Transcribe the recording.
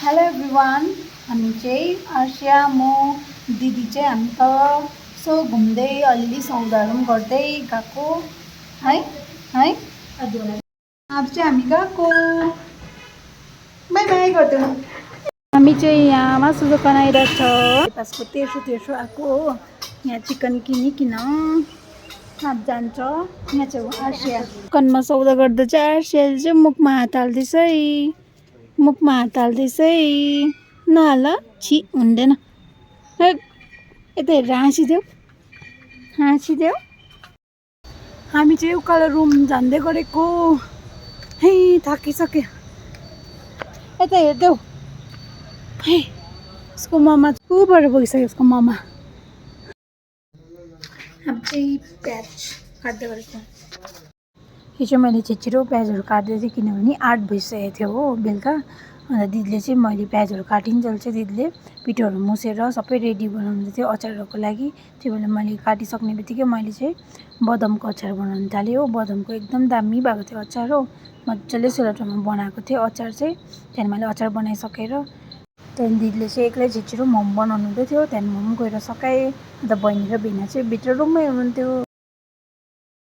Hello everyone. हामी चाहिँ अर्सिया म दिदी चाहिँ हामी त सो घुम्दै अलिअलि सौदाहरू पनि गर्दै गएको है है अब चाहिँ हामी गएको बाई बाई गरिदेऊ। हामी चाहिँ यहाँ मासु दोकान आइरहेको छ। पासको तेर्सो आएको हो। यहाँ चिकन किनिकन अब जान्छ। यहाँ चाहिँ अर्सिया दोकानमा सौदा गर्दा चाहिँ अर्सियाले चाहिँ मुखमा हात हाल्दैछ है। मुखमा हात हाल्दैछ है। नहाल छि हुँदैन। यता हेरेर हाँसिदेऊ हाँसिदेऊ। हामी चाहिँ उकालो रुम जाँदै गरेको है। थाकिसक्यो। यता हेर्देऊ है। उसको ममा ऊबाट गइसक्यो। उसको ममा अब चाहिँ प्याज काट्दै गरेको। हिजो मैले छिटो प्याजहरू काट्दै थिएँ किनभने 8 भइसकेको थियो हो बेलुका। अन्त दिदीले चाहिँ मैले प्याजहरू काटिन्जेल चाहिँ दिदीले पिठोहरू मुसेर सबै रेडी बनाउनु थियो अचारहरूको लागि। त्यो बेला मैले काटिसक्ने बित्तिकै मैले चाहिँ बदामको अचार बनाउनु थालेँ हो। बदामको एकदम दामी भएको थियो अचार हो। मजाले सेलरोटीमा बनाएको थिएँ अचार चाहिँ। त्यहाँदेखि मैले अचार बनाइसकेर त्यहाँदेखि दिदीले चाहिँ एक्लै छिटो मोमो बनाउनु हुँदै थियो। त्यहाँदेखि मोमो गएर सकाएँ। अन्त बहिनी र भिना चाहिँ भित्र रुममै हुनुहुन्थ्यो।